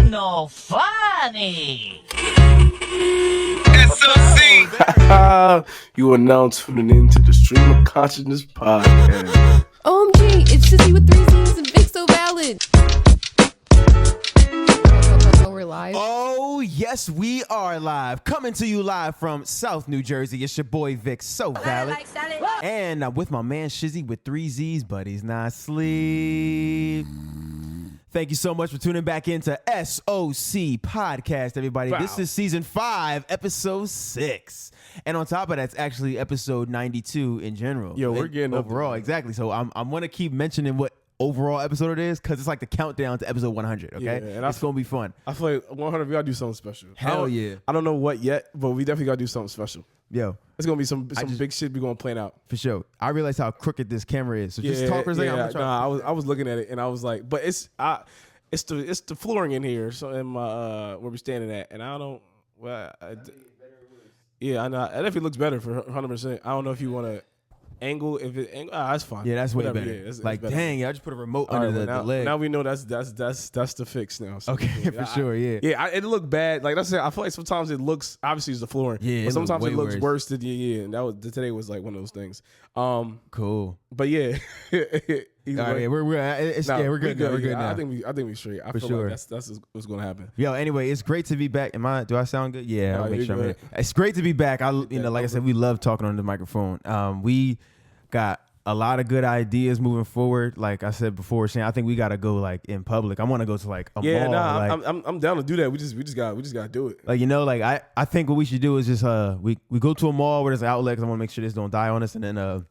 no funny. SOC. You are now tuning in to the Stream of Consciousness podcast. OMG, it's Sissy with 3 Z's and Vic So Valid. Oh, we're live. Oh, yes, we are live. Coming to you live from South New Jersey. It's your boy Vic So Valid. And I'm with my man Shizzy with 3 Z's, but he's not asleep. Thank you so much for tuning back into SOC Podcast, everybody. Wow. This is season 5, episode 6. And on top of that, it's actually episode 92 in general. Yo, we're getting up overall. there. Exactly. So I'm going to keep mentioning what overall episode it is because it's like the countdown to episode 100. Okay. Yeah, and it's going to be fun. I feel like 100, we gotta do something special. Hell yeah. I don't know what yet, but we definitely gotta do something special. Yo. It's gonna be some big shit we gonna plan out. For sure. I realized how crooked this camera is. So just talk for a second. I'm gonna try- I was looking at it and I was like, but it's the flooring in here, so in my where we're standing at, and I don't. Well, yeah, I know. It definitely looks better for 100%. I don't know if you want to angle. If it angle, that's fine. Yeah, that's way Whatever, better. yeah, it's like, better. dang, I just put a remote All under right, the well, leg. now we know that's the fix now. So Okay, for sure, yeah. Yeah, it looked bad. Like I said, I feel like sometimes it looks obviously it's the flooring. Yeah, but it sometimes looked it way looks worse. worse than yeah. And today was like one of those things. Cool. But yeah, either All right, way. yeah, we're good. We're good now. I think we straight. I For feel sure. like that's what's gonna happen. Yo, anyway, it's great to be back. Do I sound good? Yeah, No, I'll make you're sure I'm good. here. It's great to be back. Like I said, we love talking on the microphone. We got a lot of good ideas moving forward. Like I said before, Shane, I think we gotta go like in public. I want to go to like a mall. Like, I'm down to do that. We just gotta do it. like, I think what we should do is just we go to a mall where there's an outlet because I want to make sure this don't die on us, and then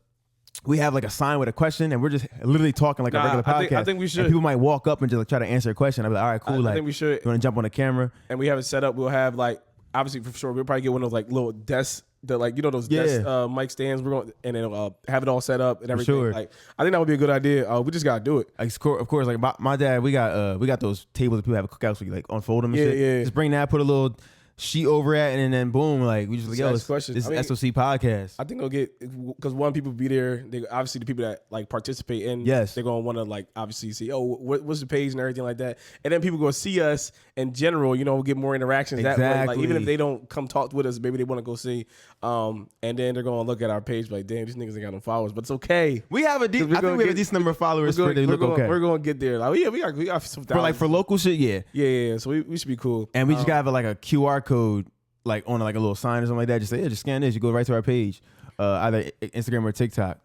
we have like a sign with a question, and we're just literally talking like a regular podcast. I think we should. And people might walk up and just like try to answer a question. I'll be like, all right, cool. I think we should. You want to jump on the camera? And we have it set up. We'll have like obviously for sure. We'll probably get one of those like little desks. Like those desk mic stands. We're going and then have it all set up and everything. Sure. Like I think that would be a good idea. We just gotta do it. Like, of course, like my dad, we got those tables that people have cookouts where you like unfold them and Yeah, shit. yeah. Just bring that, put a little sheet over it, and then boom, like we just like, yo, ask this questions. is SOC podcast. I think they'll get because one people be there. They obviously the people that like participate in. Yes. they're gonna want to like obviously see what's the page and everything like that. And then people gonna see us in general. We'll get more interactions that way. Like Exactly. even if they don't come talk with us, maybe they want to go see. And then they're gonna look at our page like, damn, these niggas ain't got no followers, but it's okay. We have I think we have a decent number of followers. We're They look okay. gonna get there. Like we got some For local shit, yeah. yeah. So we should be cool. And we just gotta have like a QR code like on like a little sign or something like that. Just say, yeah, just scan this. You go right to our page, either Instagram or TikTok.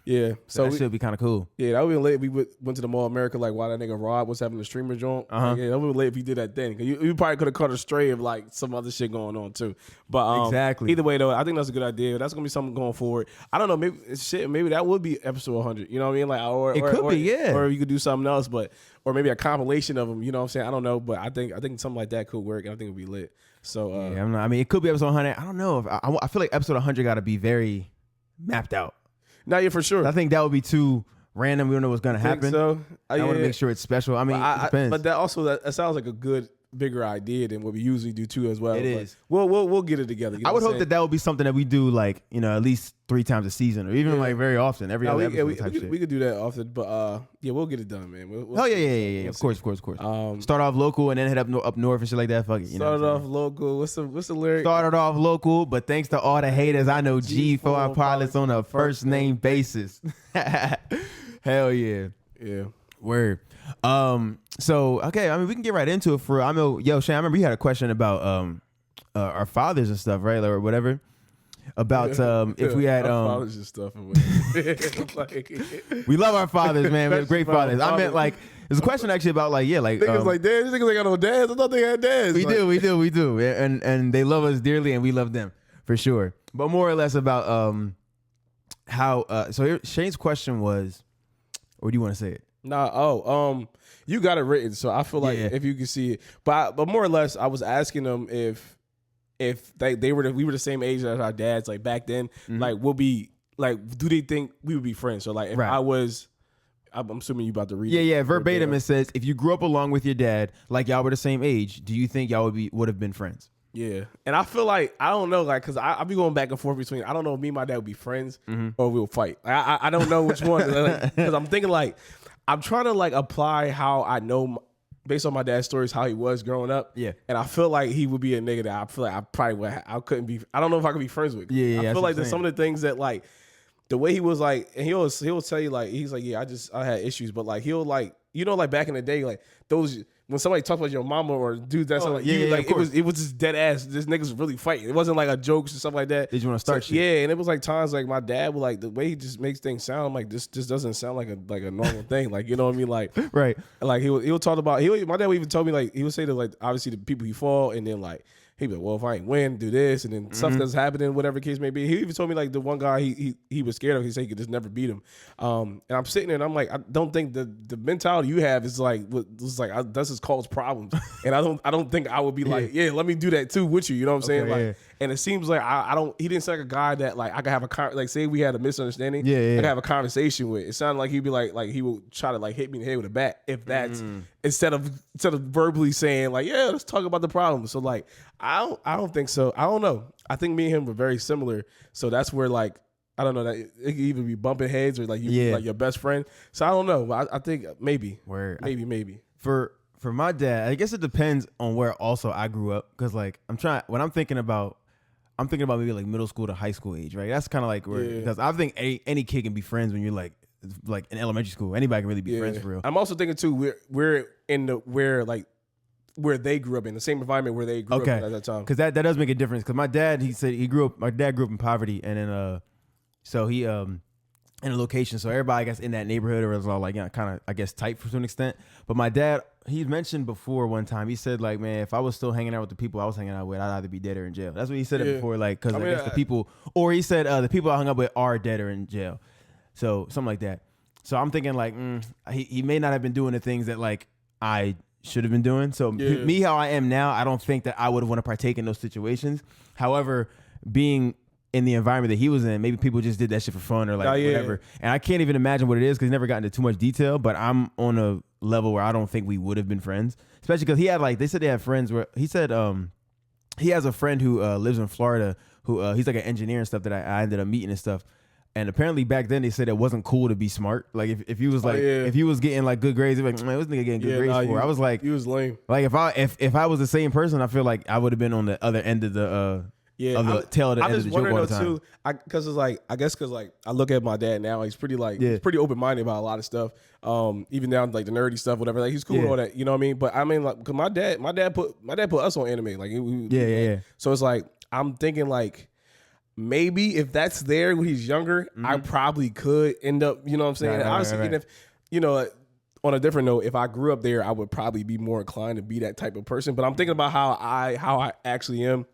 Yeah, So that should be kind of cool. Yeah, that would be late. We went to the Mall of America like while that nigga Rob was having the streamer joint. Uh-huh. Yeah, that would be late if he did that then. You probably could have caught a stray of like some other shit going on too. But Exactly. Either way though, I think that's a good idea. That's gonna be something going forward. I don't know. Maybe that would be episode 100. You know what I mean? Like, It could be, yeah. Or you could do something else, or maybe a compilation of them. You know what I'm saying? I don't know, but I think something like that could work, and I think it'd be lit. So Yeah, I mean, it could be episode 100. I don't know. I feel like episode 100 got to be very mapped out. now yeah, for sure. I think that would be too random. We don't know what's gonna happen. So I want to make sure it's special. I mean, it depends. But that sounds like a good bigger idea than what we usually do too as well. It But is. We'll get it together. You know I would what I'm hope saying? that would be something that we do like at least 3 times a season, or even like very often, every other episode type shit. we could do that often, but yeah, we'll get it done, man. We'll Oh see. yeah. We'll Of see. course. Start off local and then head up north and shit like that. Fuck it. You know Started what I'm off saying? local. What's the lyric? Started off local, but thanks to all the haters, I know G for our pilots on a first name basis. Hell yeah. Yeah. Word. So okay, I mean we can get right into it for Shane, I remember you had a question about our fathers and stuff, right? Or whatever. About if we had Our fathers and stuff. Like, we love our fathers, man. We have great fathers. I meant like there's a question actually about like niggas like dads. These niggas ain't got no dads. I thought they had dads. we Like, do. And they love us dearly and we love them for sure. But more or less about how so here, Shane's question was, or do you want to say it? Nah, you got it written, so I feel like Yeah. if you can see it, but more or less, I was asking them if we were the same age as our dads, like back then, like we'll be like, do they think we would be friends? So like, if Right. I'm assuming you about to read. Yeah, verbatim. It says if you grew up along with your dad, like y'all were the same age, do you think y'all would have been friends? Yeah, and I feel like I don't know, like, cause I be going back and forth between I don't know if me and my dad would be friends or we'll fight. I don't know which one, cause I'm thinking like I'm trying to like apply how I know based on my dad's stories, how he was growing up. Yeah. And I feel like he would be a nigga that I feel like I probably would. I couldn't be. I don't know if I could be friends with. Yeah, I feel like there's some of the things that like the way he was like, and he'll tell you like he's like, yeah, I had issues, but like he'll like like back in the day, like those. When somebody talks about your mama or dude that's like you, like it was just dead ass. This niggas really fighting. It wasn't like a jokes or stuff like that. They just want to start shit. Yeah, and it was like times like my dad would like the way he just makes things sound like this just doesn't sound like a normal thing. Like you know what I mean? Like right. Like he'll talk about my dad would even tell me like he would say to like obviously the people he fought and then like he'd be like, well, if I ain't win, do this, and then stuff that's happening, whatever the case may be. He even told me like the one guy he was scared of. He said he could just never beat him. And I'm sitting there and I'm like, I don't think the mentality you have is like that's just cause problems. And I don't think I would be like, yeah, let me do that too with you. You know what I'm saying? Like, and it seems like I don't. He didn't sound like a guy that like I could have like say we had a misunderstanding. I could have a conversation with. It sounded like he'd be like he would try to like hit me in the head with a bat if that's instead of verbally saying like, yeah, let's talk about the problem. So like I don't think so. I don't know. I think me and him were very similar. So that's where like I don't know that it could even be bumping heads or like you like your best friend. So I don't know. I think maybe maybe for my dad, I guess it depends on where also I grew up because like I'm thinking about maybe like middle school to high school age, right? That's kind of like where because I think any kid can be friends when you're like in elementary school. Anybody can really be friends for real. I'm also thinking too we're in where they grew up in the same environment where they grew up at that time. Because that does make a difference. Because my dad, he said my dad grew up in poverty, and then so he in a location, so everybody I guess in that neighborhood or was all like kind of I guess tight to an extent. But my dad, he mentioned before one time, he said like, man, if I was still hanging out with the people I was hanging out with, I'd either be dead or in jail. That's what he said it before, like because I guess the people, or he said the people I hung up with are dead or in jail, so something like that. So I'm thinking like he may not have been doing the things that like I should have been doing. So me how I am now, I don't think that I would want to partake in those situations. However, being in the environment that he was in, maybe people just did that shit for fun or like whatever. And I can't even imagine what it is because he never got into too much detail, but I'm on a level where I don't think we would have been friends, especially because he had like, they said they had friends where he said he has a friend who lives in Florida who he's like an engineer and stuff that I ended up meeting and stuff. And apparently back then they said it wasn't cool to be smart. Like if you was like if you was getting like good grades, they're like, man, this nigga getting good grades for. I was like, he was lame. Like if I was the same person, I feel like I would have been on the other end of the tail of the end of the joke all the time. Too, because it's like I guess because like I look at my dad now, he's pretty like he's pretty open minded about a lot of stuff. Even down like the nerdy stuff, whatever. Like he's cool with all that. You know what I mean? But I mean like because my dad put us on anime. Like So it's like I'm thinking like. Maybe if that's there when he's younger, I probably could end up, you know what I'm saying? And honestly, and if, you know, on a different note, if I grew up there, I would probably be more inclined to be that type of person. But I'm thinking about how I actually am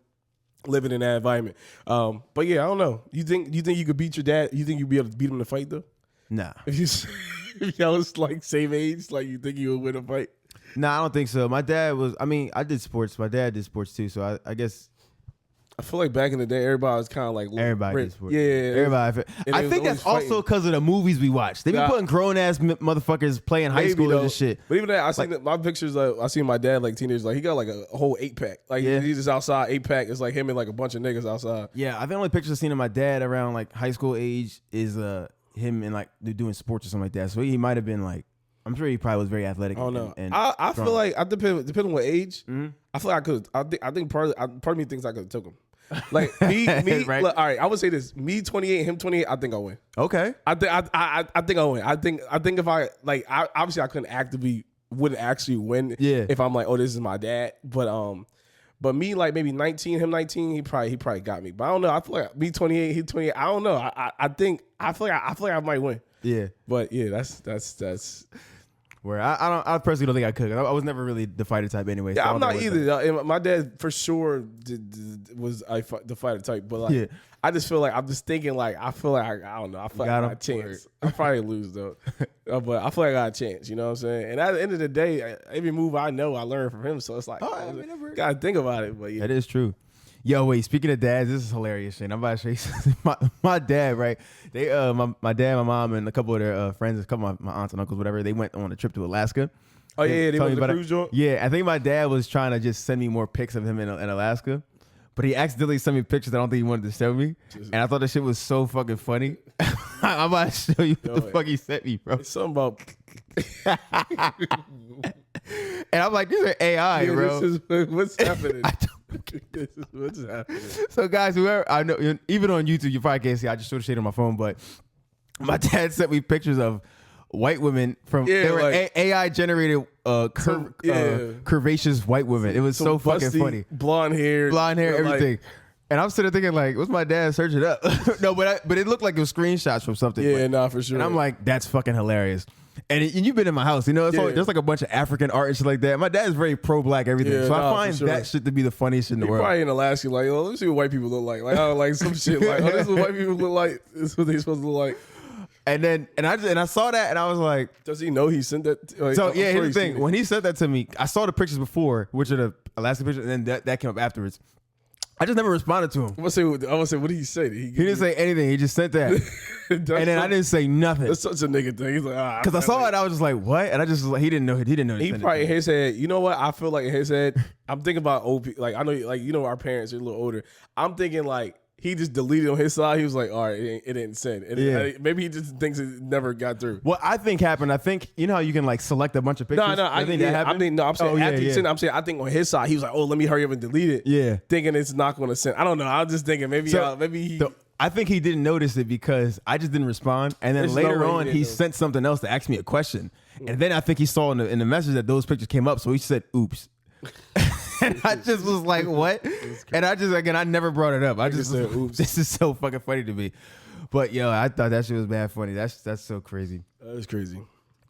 living in that environment. But yeah, I don't know. You think you could beat your dad? You think you'd be able to beat him in a fight though? Nah. If y'all was like same age, like you think you would win a fight? Nah, I don't think so. My dad was, I mean, I did sports. My dad did sports too. So I guess. I feel like back in the day, everybody was kind of like everybody. Yeah, everybody. I think that's also because of the movies we watch. They be putting grown ass motherfuckers playing high schoolers and shit. But even that, I seen my pictures. I seen my dad like teenagers. Like he got like a whole 8-pack. Like he's just outside 8-pack. It's like him and like a bunch of niggas outside. Yeah, I think the only pictures I've seen of my dad around like high school age is him and like they're doing sports or something like that. So he might have been like. I'm sure he probably was very athletic. Oh no, I feel like I depending on what age. I feel like I could. I think part of me thinks I could have took him. Like me. Right. Look, all right, I would say this: me 28, him 28. I think I win. Okay. I think I win. I think if I like, obviously I wouldn't actually win. Yeah. If I'm like, oh, this is my dad. But me like maybe 19, him 19, he probably got me. But I don't know. I feel like me 28, he 28. I don't know. I feel like I might win. Yeah. But yeah, that's. Where I personally don't think I could. I was never really the fighter type anyway. Yeah, so I'm not either. My dad for sure was the fighter type, but like I just feel like I'm just thinking like I feel like I don't know. I feel like I got a chance. I probably lose though, but I feel like I got a chance. You know what I'm saying? And at the end of the day, every move I know, I learn from him. So it's like gotta think about it. But yeah, that is true. Yo, wait, speaking of dads, this is hilarious shit. I'm about to show you something. My dad, right? They my dad, my mom, and a couple of their friends, a couple of my aunts and uncles, whatever, they went on a trip to Alaska. Oh yeah, they went to the cruise joint? Yeah, I think my dad was trying to just send me more pics of him in Alaska. But he accidentally sent me pictures that I don't think he wanted to show me. And I thought that shit was so fucking funny. I'm about to show you what the fuck he sent me, bro. It's something about And I'm like, these are AI, bro. This is what's happening. I don't- This is what's happening. So guys, whoever I know, even on YouTube, you probably can't see. I just showed the shit on my phone, but my dad sent me pictures of white women from they were like, AI generated curvaceous white women. It was so fucking busty, funny. Blonde hair, Everything. And I'm sitting there thinking like, what's my dad search it up? No, but it looked like it was screenshots from something. Yeah, but, nah, for sure. And I'm like, that's fucking hilarious. And you've been in my house, you know, there's like a bunch of African art and shit like that. My dad's very pro-black everything. Yeah, so I nah, find for sure. that shit to be the funniest shit in the He world. probably gonna ask you like, oh, let me see what white people look like. Like, oh, like some shit. Like, oh, this is what white people look like. This is what they supposed to look like. And I saw that and I was like, does he know he sent that? Like, so I'm yeah, sure here's the he's thing. seen When he said that to me, I saw the pictures before, which are the Alaska pictures, and then that came up afterwards. I just never responded to him. I'm gonna say, what did he say? He didn't say anything. He just sent that. And then I didn't say nothing. That's such a nigga thing. He's like, Because I saw it, I was just like, what? And I just was like, he didn't know. He probably in his head. You know what? I feel like in his head, I'm thinking about old people. Like I know, like you know, our parents are a little older. I'm thinking like he just deleted on his side. He was like, all right, it didn't send. And maybe he just thinks it never got through. What I think happened, I think, you know how you can like select a bunch of pictures? I think that happened. I'm saying after he sent, I'm saying I think on his side, he was like, oh, let me hurry up and delete it. Yeah. Thinking it's not going to send. I don't know. I was just thinking maybe he. I think he didn't notice it because I just didn't respond. And then later on, he sent something else to ask me a question. And then I think he saw in the message that those pictures came up. So he said, oops. And I just was like, what? And I never brought it up. I just said, oops. This is so fucking funny to me. But yo, I thought that shit was bad funny. That's so crazy. That's crazy.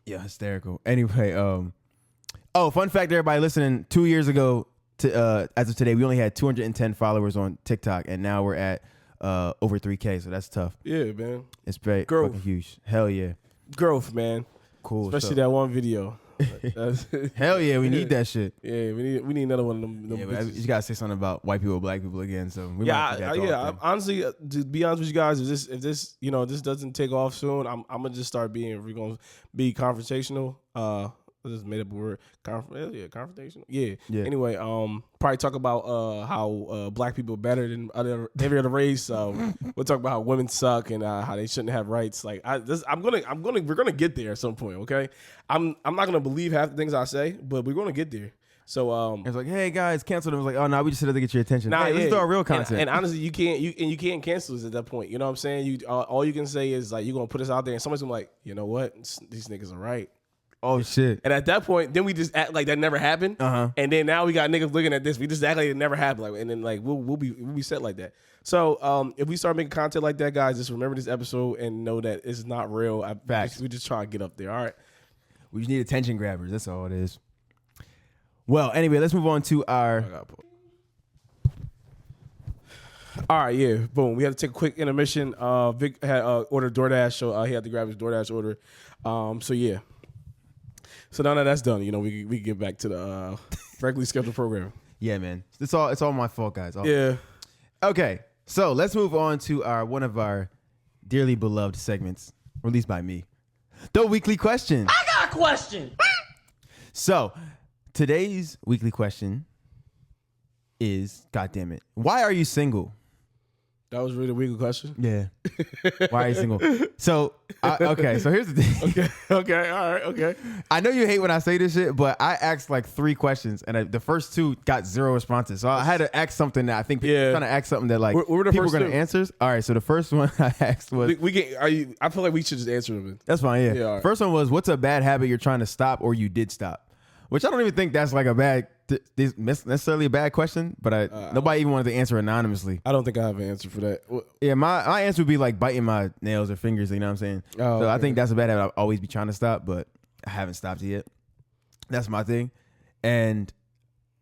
Yeah, hysterical. Anyway, fun fact, everybody listening, 2 years ago, as of today, we only had 210 followers on TikTok, and now we're at over 3K, so that's tough. Yeah, man. It's very fucking huge. Hell yeah. Growth, man. Cool. Especially that one video. Hell yeah, we need that shit. Yeah, we need another one of them. Yeah, but you gotta say something about white people, black people again. So we might honestly, to be honest with you guys, if this this doesn't take off soon, I'm gonna just start being. We're gonna be confrontational. I just made up a word. Confrontational. Yeah. Anyway, probably talk about how black people are better than every other race. We'll talk about how women suck and how they shouldn't have rights. Like we're gonna get there at some point. Okay, I'm not gonna believe half the things I say, but we're gonna get there. So it's like, hey guys, cancel them. It was like, oh no, we just had to get your attention. Nah, let's do our real content. And honestly, you can't cancel us at that point. You know what I'm saying? All you can say is like you're gonna put us out there, and somebody's gonna be like, you know what, these niggas are right. Oh shit! And at that point, then we just act like that never happened. And then now we got niggas looking at this. We just act like it never happened. Like, and then like we'll be set like that. So if we start making content like that, guys, just remember this episode and know that it's not real. Facts. We just try to get up there. All right. We just need attention grabbers. That's all it is. Well, anyway, let's move on to our. All right, yeah, boom. We had to take a quick intermission. Vic had ordered DoorDash, so he had to grab his DoorDash order. So yeah. So now that that's done, we get back to the regularly scheduled program. Yeah, man. It's all my fault, guys. Yeah. Okay, so let's move on to one of our dearly beloved segments, released by me, the weekly question. I got a question. So today's weekly question is, God damn it, why are you single? That was really a weekly question. Yeah. Why are you single? So, okay. So here's the thing. Okay. All right. Okay. I know you hate when I say this shit, but I asked like 3 questions, and the first 2 got 0 responses. So I had to ask something that I think people trying to ask something that like what were the people first are going to answer. All right. So the first one I asked was, I feel like we should just answer them. That's fine. Yeah. All right. First one was, what's a bad habit you're trying to stop or you did stop? Which I don't even think that's like a bad, necessarily a bad question, but nobody even wanted to answer anonymously. I don't think I have an answer for that. Yeah, my answer would be like biting my nails or fingers, you know what I'm saying? Oh, so okay. I think that's a bad habit I'll always be trying to stop, but I haven't stopped it yet. That's my thing. And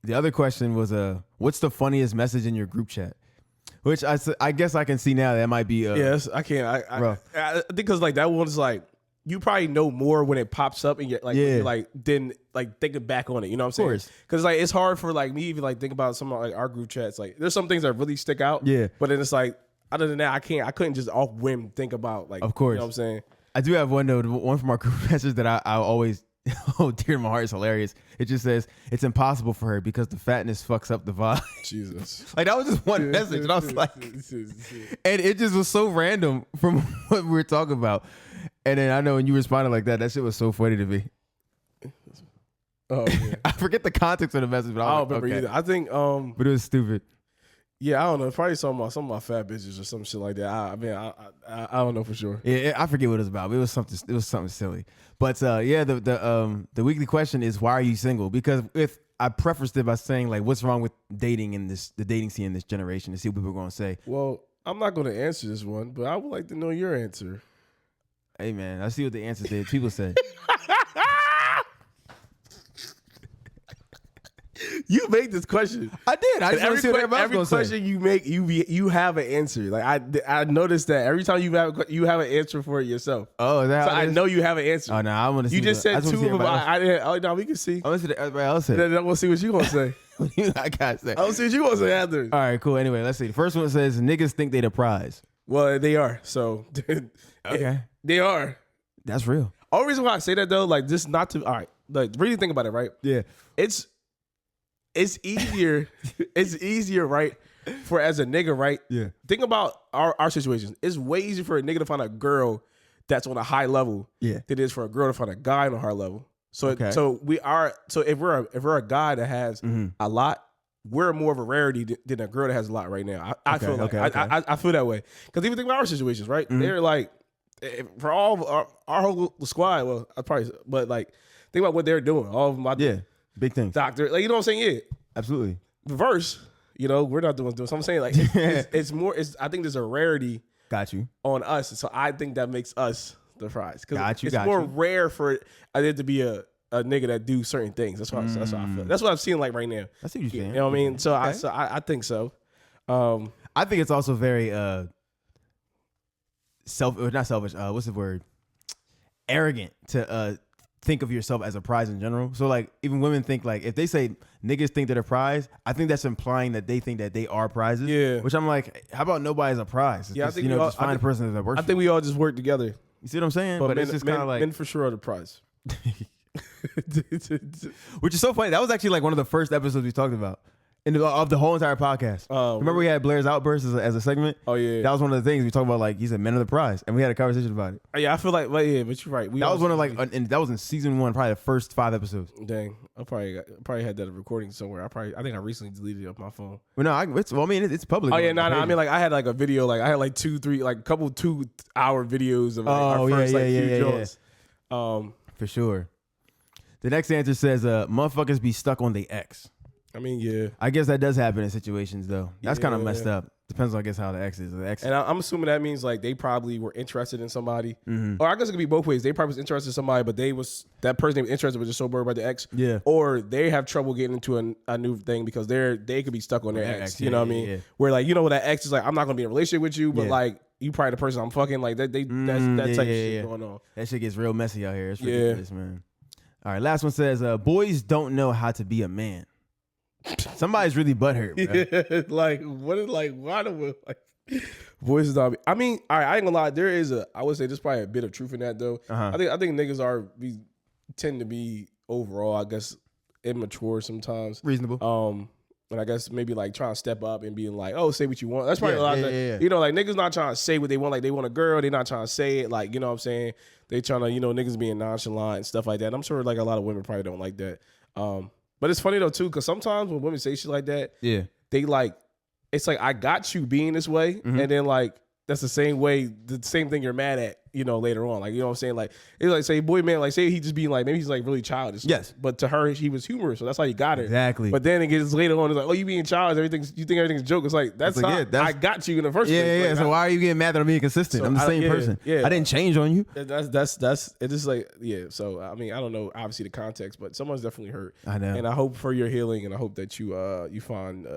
the other question was, what's the funniest message in your group chat? Which I guess I can see now that might be... yes, I can. I think because like that one's like, you probably know more when it pops up and you're like, when you're like, then like thinking back on it, you know what I'm saying? Because like it's hard for like me even like think about some of like our group chats. Like there's some things that really stick out. Yeah. But then it's like other than that, I couldn't just off whim think about like. Of course. You know what I'm saying? I do have one though. One from our group message that I always dear to my heart is hilarious. It just says it's impossible for her because the fatness fucks up the vibe. Jesus. Like that was just one message, and I was like, and it just was so random from what we were talking about. And then I know when you responded like that shit was so funny to me. Oh yeah. I forget the context of the message, but I I don't remember either. I think But it was stupid. yeah, I don't know. Probably some of my fat bitches or some shit like that. I don't know for sure. Yeah, I forget what it was about. But it was something silly. But yeah, the weekly question is, why are you single? Because if I prefaced it by saying like, what's wrong with dating in the dating scene in this generation, to see what people are going to say. Well, I'm not going to answer this one, but I would like to know your answer. Hey man, I see what the answer did. People say. You make this question. I did. I just want to see what everybody every else gonna question say. you make, you have an answer. Like I noticed that every time you have an answer for it yourself. Oh, is that So how it I is? know you have an answer. Oh no, I want to see. You just said two of them. I didn't. Oh no, we can see. I want to see what everybody else said. Then I want to see what you gonna say. I gotta say. I want to see what you gonna say after. All right, cool. Anyway, let's see. The first one says niggas think they the prize. Well, they are. So Okay, they are. that's real. Only reason why I say that though, like just not to. All right, like really think about it, right? Yeah. It's easier. It's easier, right? For as a nigga, right? Yeah. Think about our situations. It's way easier for a nigga to find a girl that's on a high level Yeah. than it is for a girl to find a guy on a high level. So Okay. so if we're a guy that has a lot, we're more of a rarity than a girl that has a lot right now. I feel like I feel that way. Because even think about our situations, right? They're like for all of our whole squad. Well, I probably, but like think about what they're doing. All of my Big things. doctor, like you know what I'm saying? Yeah, Absolutely. reverse. You know, we're not doing. So I'm saying like it's more. I think there's a rarity Got you. on us, so I think that makes us the prize. Got you, It's got more you. rare for there to be a nigga that do certain things. That's what I feel. That's what I'm seeing like right now. I see what you're saying. You know what I mean? So Okay. I think so. I think it's also very not selfish. What's the word? Arrogant to think of yourself as a prize in general. So like even women think like if they say niggas think they're a prize, I think that's implying that they think that they are prizes. Yeah. Which I'm like, how about nobody's a prize? It's Yeah, I just, think we all- just find I a think- person that works. I think we all just work together. You see what I'm saying? But, men, it's just kind of like, men for sure are the prize. which is so funny. That was actually like one of the first episodes we talked about of the whole entire podcast. Remember we had Blair's outburst as a segment? Oh yeah. That was one of the things we talked about. Like he said, men are the prize, and we had a conversation about it. Yeah, I feel like, but you're right. That was one of like, and that was in season 1, probably the first 5 episodes. Dang, I probably had that recording somewhere. I think I recently deleted it off my phone. Well, no, it's public. Oh yeah, no. I mean, like I had like a video, like I had like 2-3, like a couple 2-hour videos of like, our first few joints. For sure. The next answer says, motherfuckers be stuck on the ex. I mean, yeah. I guess that does happen in situations though. That's kind of Yeah. messed up. Depends on, I guess, how the ex is. The ex. And I'm assuming that means like they probably were interested in somebody, or I guess it could be both ways. They probably was interested in somebody, but that person they was interested was just so worried about the ex. Yeah. Or they have trouble getting into a new thing because they could be stuck on their ex. You know what I mean? Yeah. Where like that ex is like, I'm not gonna be in a relationship with you, but Yeah. like you probably the person I'm fucking. Like that type of shit going on. That shit gets real messy out here. It's ridiculous, man. All right, last one says, boys don't know how to be a man. Somebody's really butthurt, bro. Like what is like why do we like voices not? I mean, all right, I ain't gonna lie. There is I would say there's probably a bit of truth in that though. I think niggas we tend to be overall, I guess, immature sometimes. Reasonable. And I guess maybe like trying to step up and being like, oh, say what you want. That's probably a lot of yeah. you know, like niggas not trying to say what they want. Like they want a girl, they not trying to say it. Like, you know what I'm saying? They trying to, niggas being nonchalant and stuff like that. And I'm sure like a lot of women probably don't like that. But it's funny though too, because sometimes when women say shit like that, they like, it's like I got you being this way, and then like that's the same thing you're mad at, later on. Like, you know what I'm saying? Like, it's like, say, boy, man, like, say he just being like, maybe he's like really childish. Yes. But to her, he was humorous, so that's how you got her. Exactly. But then it gets later on, it's like, oh, you being childish, you think everything's a joke. It's like, that's like, how I got you in the first place. Yeah. Like, So why are you getting mad that I'm being consistent? So I'm the same person. yeah. I didn't change on you. That's it's just like, yeah. So I mean, I don't know obviously the context, but someone's definitely hurt. I know. And I hope for your healing, and I hope that you find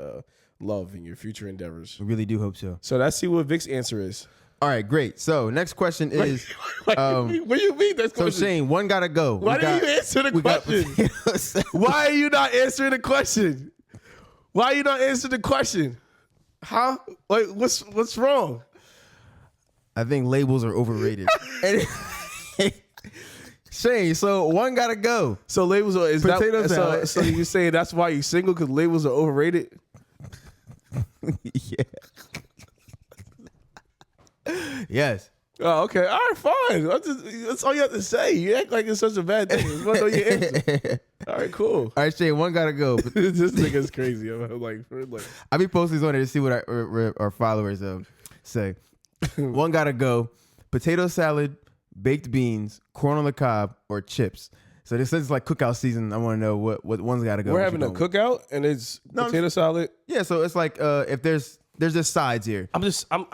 love in your future endeavors. I really do hope so. So let's see what Vic's answer is. All right, great. So next question is, What do you mean? That's so Shane, one gotta go. Why didn't you answer the question? Why are you not answering the question? Why are you not answering the question? Huh? Like, what's wrong? I think labels are overrated. Shane, so one gotta go. So labels are Potato salad. So you saying that's why you single because labels are overrated? Yeah. Yes. Oh, okay. All right, fine. That's all you have to say. You act like it's such a bad thing. It's one of your answer. All right, cool. All right, Shay, one gotta go. This nigga's crazy. I'm like, I be posting these on there to see what our followers say. One gotta go: potato salad, baked beans, corn on the cob, or chips. So this is like cookout season. I want to know what one's gotta go. We're having a cookout and it's potato salad. Yeah, so it's like if there's just sides here. I'm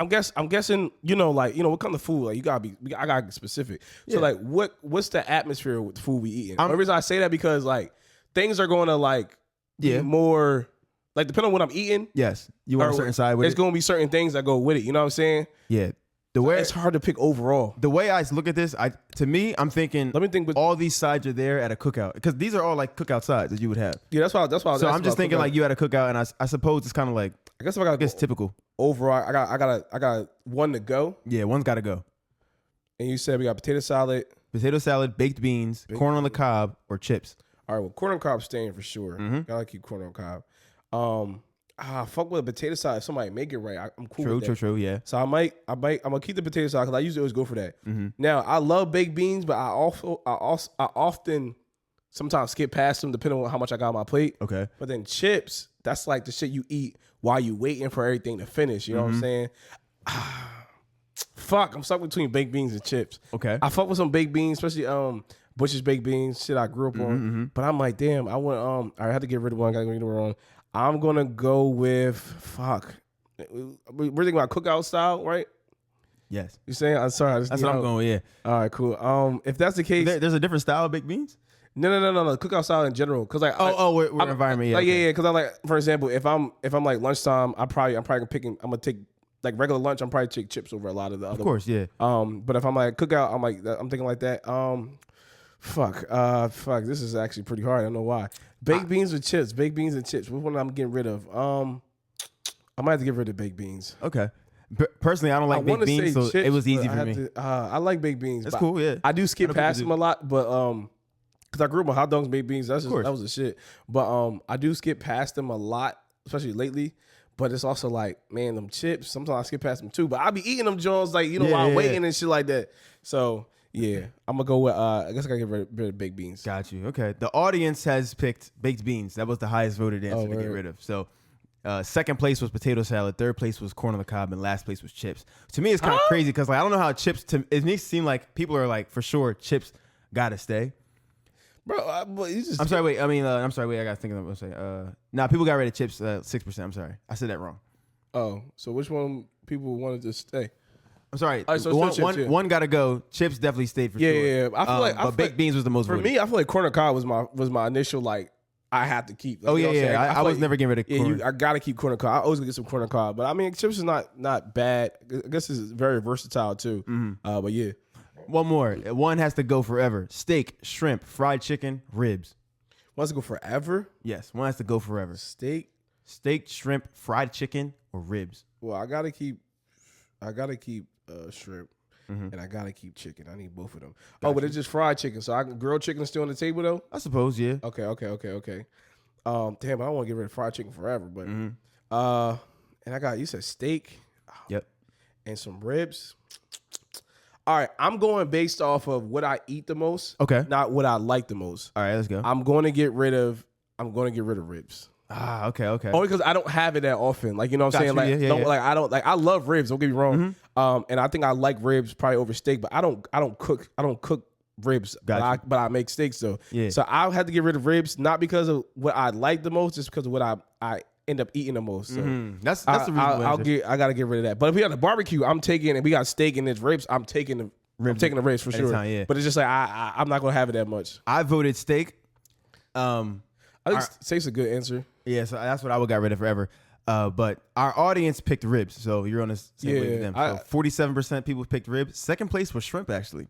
guessing, what kind of food? Like I gotta get specific. So Yeah. like what's the atmosphere with the food we eating? The reason I say that because like things are gonna like be more like depending on what I'm eating. Yes, you want a certain side with there's it. gonna be certain things that go with it. You know what I'm saying? Yeah, the way It's hard to pick overall. the way I look at this, I'm thinking. Let me think. All these sides are there at a cookout because these are all like cookout sides that you would have. Yeah, that's why. So I'm just thinking like you at a cookout, and I suppose it's kind of like I guess if I gotta it's typical. overall, I got one to go. Yeah, one's got to go. And you said we got potato salad. Potato salad, baked beans, corn on the cob, or chips. All right, well, corn on cob staying for sure. Gotta keep corn on cob. Fuck with a potato salad. If somebody make it right, I'm cool with that. True, yeah. So I'm gonna keep the potato salad because I usually always go for that. Now I love baked beans, but I often sometimes skip past them depending on how much I got on my plate. Okay. But then chips, that's like the shit you eat while you waiting for everything to finish. You know what I'm saying? Fuck, I'm stuck between baked beans and chips. Okay. I fuck with some baked beans, especially Bush's baked beans, shit I grew up on. But I'm like, damn, I want I had to get rid of one. Gotta get rid of one. I'm gonna go with fuck. We're thinking about cookout style, right? Yes. You saying? I'm sorry. That's what I'm going with, yeah. All right, cool. If that's the case, There's a different style of baked beans? no. Cookout style in general, because like We're environment, yeah. like, okay. yeah. Because I like, for example, if I'm like lunchtime, I'm probably gonna take like regular lunch. I'm probably take chips over a lot of the other. Of course, yeah. But if I'm like cookout, I'm thinking like that. Fuck. This is actually pretty hard. I don't know why. Baked beans or chips? Baked beans and chips. Which one I'm getting rid of? I might have to get rid of baked beans. Okay. Personally, I don't like baked beans, so chips, it was easy but for me. I like baked beans. That's but cool, yeah. I do skip I know past people them a lot, but because I grew up on hot dogs, baked beans. That was the shit. But I do skip past them a lot, especially lately. But it's also like, man, them chips. Sometimes I skip past them too. But I be eating them Jones like while I'm waiting and shit like that. So yeah, I'm gonna go with. I guess I gotta get rid of baked beans. Got you. Okay. The audience has picked baked beans. That was the highest voted answer to get rid of. So second place was potato salad. Third place was corn on the cob, and last place was chips. To me, it's kind of crazy because like I don't know how chips. It makes it seem like people are like for sure chips gotta stay. Bro, you just. I'm sorry. Wait. I mean, I'm sorry. Wait. I gotta think of what I'm saying. Nah, people got rid of chips. 6%. I'm sorry. I said that wrong. Oh, so which one people wanted to stay? I'm sorry. All right, so one gotta go. Chips definitely stayed for sure. Yeah. I feel like but baked beans was the most for voted. me. I feel like corn on cob was my initial like I have to keep. Like, Oh you know yeah, what I'm yeah. saying? I was like, never getting rid of corn. Yeah, I gotta keep corn on cob. I always gonna get some corn on cob, but I mean chips is not bad. I guess it's very versatile too. But yeah, One more. One has to go forever. Steak, shrimp, fried chicken, ribs. wants to go forever. Yes, one has to go forever. Steak. Steak, shrimp, fried chicken, or ribs. Well, I gotta keep shrimp. And I gotta keep chicken. I need both of them. Oh, but it's just fried chicken. So grilled chicken is still on the table though. I suppose, yeah. Okay. Damn, I don't want to get rid of fried chicken forever, but and you said steak. Yep. And some ribs. All right, I'm going based off of what I eat the most. Okay. Not what I like the most. All right, let's go. I'm going to get rid of ribs. Okay. Only because I don't have it that often. Like, you know what I'm saying? Got you. Like, Yeah, don't, yeah. like I don't like I love ribs, don't get me wrong. And I think I like ribs probably over steak, but I don't cook ribs. Got But I make steaks though. Yeah. So I'll have to get rid of ribs, not because of what I like the most, just because of what I end up eating the most. So That's the reason. I gotta get rid of that. But if we got a barbecue, I'm taking and we got steak and it's ribs, I'm taking the ribs for sure. Anytime, yeah. But it's just like I'm not gonna have it that much. I voted steak. I think steak's a good answer. Yeah, so that's what I would got rid of forever. But our audience picked ribs, so you're on the same way with them. So 47% people picked ribs. Second place was shrimp, actually.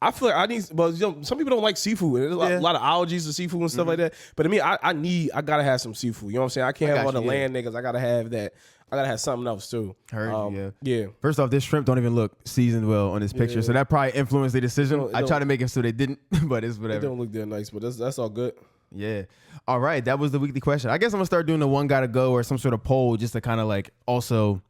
I feel like some people don't like seafood. There's a lot of allergies to seafood and stuff like that. But to me, I gotta have some seafood. You know what I'm saying? I can't have all the land niggas. I gotta have that. I gotta have something else too. Yeah. First off, this shrimp don't even look seasoned well on this picture, so that probably influenced the decision. I tried to make it so they didn't, but it's whatever. It don't look that nice, but that's all good. Yeah. All right. That was the weekly question. I guess I'm gonna start doing the one gotta go or some sort of poll just to kind of like also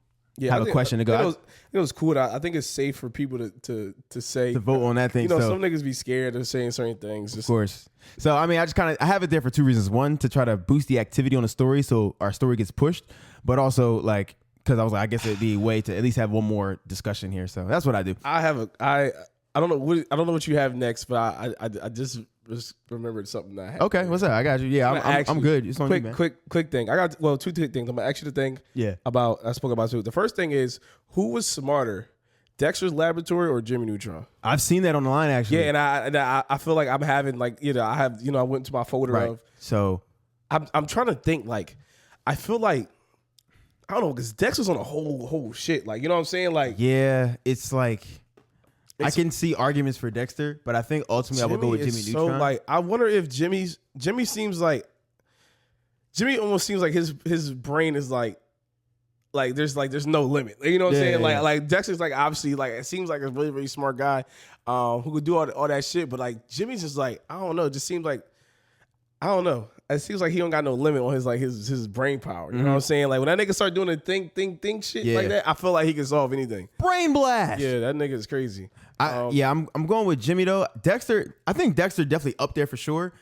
have a question to go. It was cool. I think it's safe for people to say to vote on that thing. You know, so. some niggas be scared of saying certain things. Of course. So I mean, I have it there for two reasons. One, to try to boost the activity on the story, so our story gets pushed, but also like because I was like, I guess it'd be a way to at least have one more discussion here. So that's what I do. I don't know what you have next, but I just remembered something that I had. Okay, what's up? I got you. Yeah, I'm good. It's on you, man. Quick thing. I got two quick things. I'm gonna ask you the thing. Yeah. I spoke about two. The first thing is, who was smarter, Dexter's Laboratory or Jimmy Neutron? I've seen that on the line actually. Yeah, and I feel like I'm having like I went to my folder of. So I'm trying to think like I feel like I don't know because Dexter's on a whole shit like you know what I'm saying like yeah it's like. I can see arguments for Dexter, but I think ultimately I would go with Jimmy Neutron. So like, I wonder if Jimmy almost seems like his brain is like there's no limit. You know what I'm saying? Yeah. Like Dexter's like obviously like it seems like a really really smart guy who could do all that shit, but like Jimmy's just like I don't know. It just seems like I don't know. It seems like he don't got no limit on his brain power. You know what I'm saying? Like when that nigga start doing the think shit like that, I feel like he can solve anything. Brain blast. Yeah, that nigga is crazy. I'm going with Jimmy though. Dexter, I think Dexter definitely up there for sure.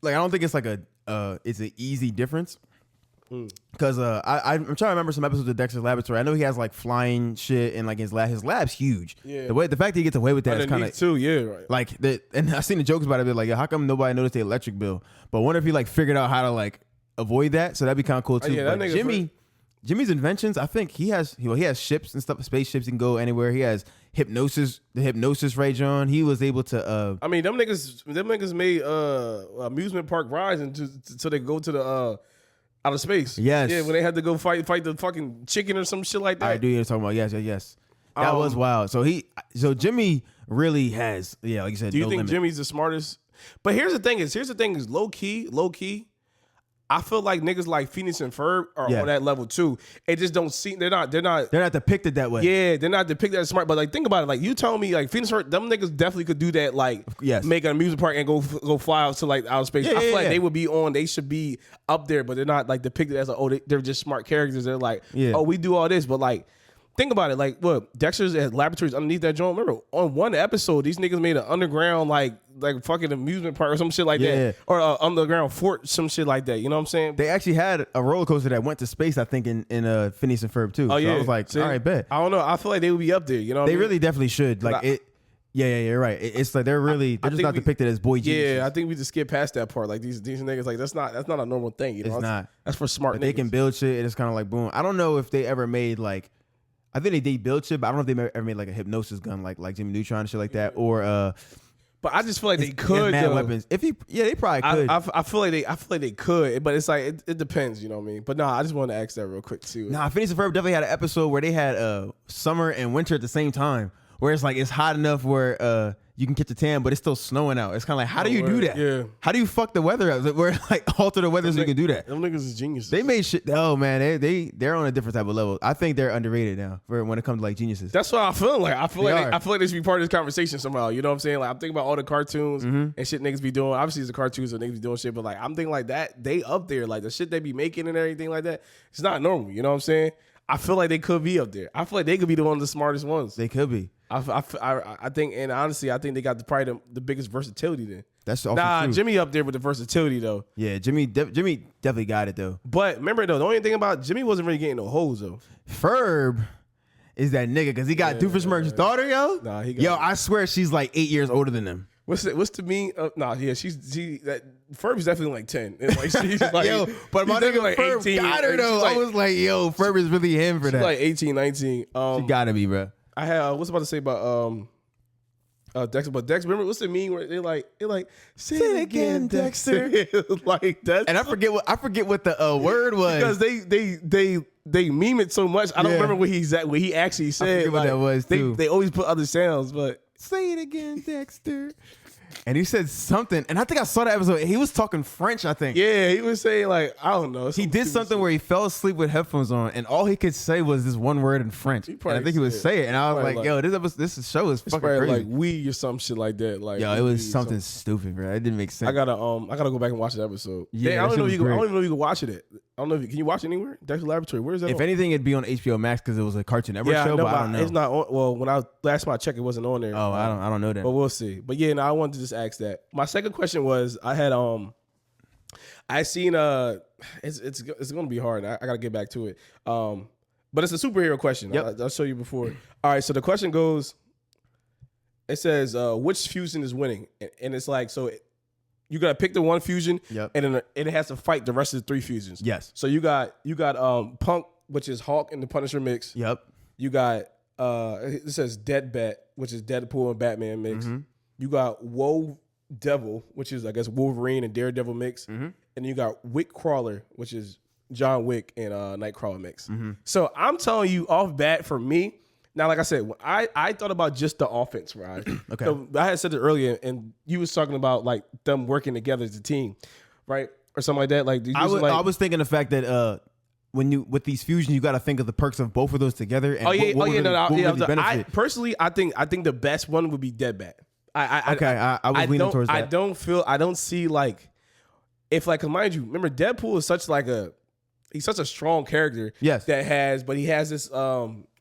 Like I don't think it's like it's an easy difference. Because I'm trying to remember some episodes of Dexter's Laboratory. I know he has like flying shit and like his lab's huge. Yeah. The fact that he gets away with that is kind of too. Yeah, right. like that. And I've seen the jokes about it. Like, how come nobody noticed the electric bill? But I wonder if he like figured out how to like avoid that. So that'd be kind of cool too. Yeah, but Jimmy's inventions, I think he has ships and stuff, spaceships. He can go anywhere. He has hypnosis, the hypnosis ray, John. He was able to. I mean, them niggas made amusement park rides until they go to the outer space. Yes. Yeah, when they had to go fight the fucking chicken or some shit like that. I do. You're talking about yes. That was wild. So Jimmy really has like you said. Do you think limit. Jimmy's the smartest? But here's the thing is low key. I feel like niggas like Phoenix and Ferb are on that level too. It just don't seem they're not depicted that way. Yeah, they're not depicted as smart. But like think about it. Like you telling me like Phoenix and Ferb, them niggas definitely could do that. Like make an amusement park and go fly out to like outer space. I feel like they would be on. They should be up there, but they're not like depicted as like they're just smart characters. They're like we do all this, but like. Think about it, like, look, Dexter's at laboratories underneath that joint. Remember, on one episode, these niggas made an underground, like fucking amusement park or some shit like that, or underground fort, some shit like that. You know what I'm saying? They actually had a roller coaster that went to space, I think, in Phineas and Ferb too. Oh yeah, so I was like, all right, bet. I don't know. I feel like they would be up there. You know, they really definitely should. Like it. Yeah, you're right. It's like they're just not depicted as boy geniuses. Yeah, I think we just skip past that part. Like these niggas, like that's not a normal thing. You know, it's not. That's for smart niggas. They can build shit. And it's kind of like boom. I don't know if they ever made like. I think they did build shit, but I don't know if they ever made like a hypnosis gun, like Jimmy Neutron and shit like that, or. But I just feel like they could. Mad weapons. They probably could. I feel like they could, but it's like it depends. You know what I mean? But no, I just wanted to ask that real quick too. Phineas and Ferb definitely had an episode where they had summer and winter at the same time, where it's like it's hot enough where you can catch a tan, but it's still snowing out. It's kind of like, how do you do that? Yeah. How do you fuck the weather up? Where like alter the weather so you can do that? Them niggas is geniuses. They made shit. Oh man, they're on a different type of level. I think they're underrated now when it comes to like geniuses. That's what I feel like. I feel like they should be part of this conversation somehow. You know what I'm saying? Like I'm thinking about all the cartoons and shit niggas be doing. Obviously, it's the cartoons that niggas be doing shit, but like I'm thinking like that they up there, like the shit they be making and everything like that. It's not normal. You know what I'm saying? I feel like they could be up there. I feel like they could be one of the smartest ones. They could be. I think, and honestly, I think they got probably the biggest versatility then. That's true. Jimmy up there with the versatility though. Yeah, Jimmy definitely got it though. But remember though, the only thing about Jimmy wasn't really getting no hoes though. Ferb is that nigga because he got Doofenshmirtz's daughter, yo. Nah, I swear she's like 8 years older than him. What's the mean? Ferb is definitely like 10. And like she's like, yo, but my nigga like Ferb 18, got her though. I was like, yo, Ferb is really him for that. Like 18, 19. She gotta be, bro. I had what's about to say about Dexter, but Dexter, remember what's the meme where they like say it again, Dexter. Like that, and I forget what the word was because they meme it so much. I don't remember what he actually said. I forget what that was too. They always put other sounds, but say it again, Dexter. And he said something, and I think I saw that episode. He was talking French, I think. Yeah, he was saying like, I don't know. He did something where he fell asleep with headphones on, and all he could say was this one word in French. And I think he would say it, and I was like, yo, this show is fucking crazy. Like we or some shit like that. Like yo, it was something stupid, bro. It didn't make sense. I gotta go back and watch the episode. Yeah, I don't even know if you can watch it. don't know if can you watch it anywhere? Dexter's Laboratory. Where is that? If anything, it'd be on HBO Max because it was a Cartoon Network show. No, but I don't know. It's not on. Well, when last time I checked, it wasn't on there. Oh, I don't know that. But we'll see. But yeah, no, I wanted to just ask that. My second question was I seen it's gonna be hard. I gotta get back to it. But it's a superhero question. Yep. I'll show you before. All right, so the question goes. It says which fusion is winning, and it's like so. You gotta pick the one fusion, Yep. and then it has to fight the rest of the 3 fusions. Yes. So you got Punk, which is Hulk and the Punisher mix. Yep. You got it says Dead Bat, which is Deadpool and Batman mix. Mm-hmm. You got Woe Devil, which is I guess Wolverine and Daredevil mix, and you got Wick Crawler, which is John Wick and Nightcrawler mix. So I'm telling you off bat for me. Now, like I said, when I thought about just the offense, right? Okay. So I had said it earlier, and you was talking about like them working together as a team, right, or something like that. Like I was thinking the fact that when you with these fusions, you got to think of the perks of both of those together. And Personally, I think the best one would be Dead Bat. I was leaning towards that. I don't see like if like, 'cause mind you, remember Deadpool is such like he's such a strong character. Yes. But he has this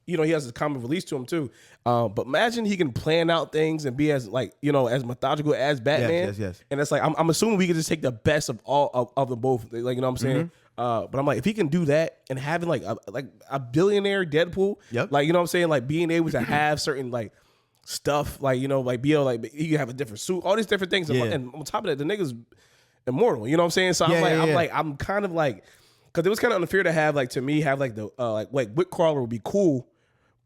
he has a comic release to him too. But imagine he can plan out things and be as like, as methodical as Batman. Yes. And it's like, I'm assuming we can just take the best of all of them both. Like, you know what I'm saying? But I'm like, if he can do that and having like a billionaire Deadpool, Yep. like, you know what I'm saying? Like being able to have certain like stuff, like, like be able like, he can have a different suit, all these different things. Yeah. And on top of that, the nigga's immortal. You know what I'm saying? So I'm kind of like, because it was kind of unfair to have like, to me, have like the like Wick Crawler would be cool.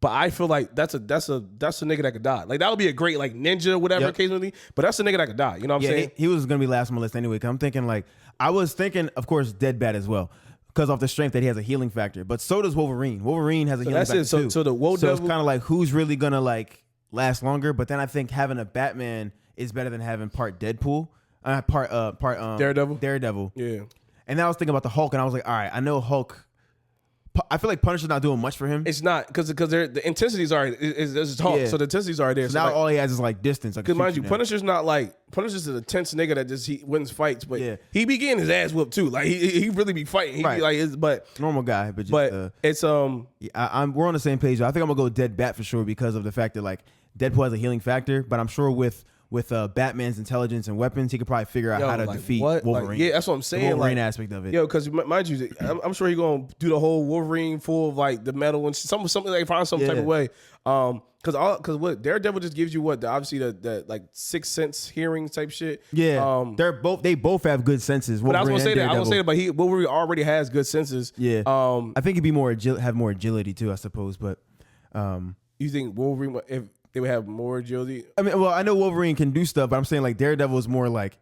But I feel like that's a nigga that could die. Like that would be a great like ninja, whatever occasionally. But that's a nigga that could die. You know what I'm saying? He was gonna be last on my list anyway. Cause I'm thinking I was thinking, of course, Dead Bat as well, because of the strength that he has a healing factor. But so does Wolverine. Wolverine has a healing factor too. So the Woe Devil, it's kind of like who's really gonna like last longer. But then I think having a Batman is better than having part Deadpool, part Daredevil. Yeah. And then I was thinking about the Hulk, and I was like, all right, I know Hulk. I feel like Punisher's not doing much for him. It's not because the intensity's already is Hulk, so the intensity's already there. So now all he has is like distance. Because mind you, Punisher's an intense nigga that just he wins fights, but he be getting his ass whooped too. Like he really be fighting. He be like, but normal guy. But it's we're on the same page. I think I'm gonna go Dead Bat for sure because of the fact that like Deadpool has a healing factor, but I'm sure with Batman's intelligence and weapons, he could probably figure out how to defeat Wolverine. Like, that's what I'm saying. The Wolverine aspect of it. Because mind you, I'm sure he's gonna do the whole Wolverine full of like the metal and something like find some type of way. Because what Daredevil just gives you obviously the like sixth sense hearing type shit. Yeah, they both have good senses. But I was gonna say that. But Wolverine already has good senses. Yeah. I think he'd be have more agility too, I suppose. But you think Wolverine if they would have more agility? I mean, well, I know Wolverine can do stuff, but I'm saying like Daredevil is more like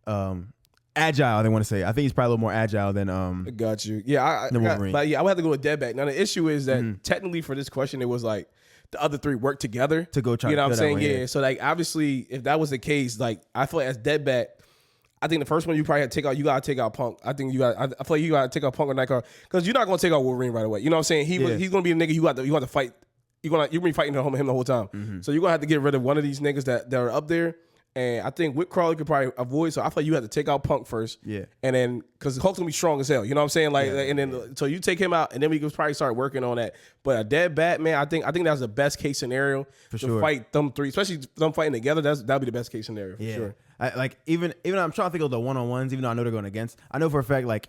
agile. They want to say. I think he's probably a little more agile than Got you. Yeah, Wolverine. But yeah, I would have to go with Dead Bat. Now the issue is that technically for this question, it was like the other 3 work together to go try. You know what I'm saying? Yeah. So like obviously, if that was the case, like I feel like as Dead Bat, I think the first one you probably had to take out. You gotta take out Punk. I feel like you gotta take out Punk or Nightcrawler because you're not gonna take out Wolverine right away. You know what I'm saying? He's gonna be a nigga you got to fight. You're gonna be fighting him the whole time. So you're gonna have to get rid of one of these niggas that are up there. And I think Wick Crawler could probably avoid. So I feel like you have to take out Punk first. Yeah. And then because Hulk's gonna be strong as hell. You know what I'm saying? And then so you take him out, and then we can probably start working on that. But a Dead Bat, man, I think that's the best case scenario to fight them 3, especially them fighting together. That'll be the best case scenario for sure. Even I'm trying to think of the one-on-ones, even though I know they're going against. I know for a fact like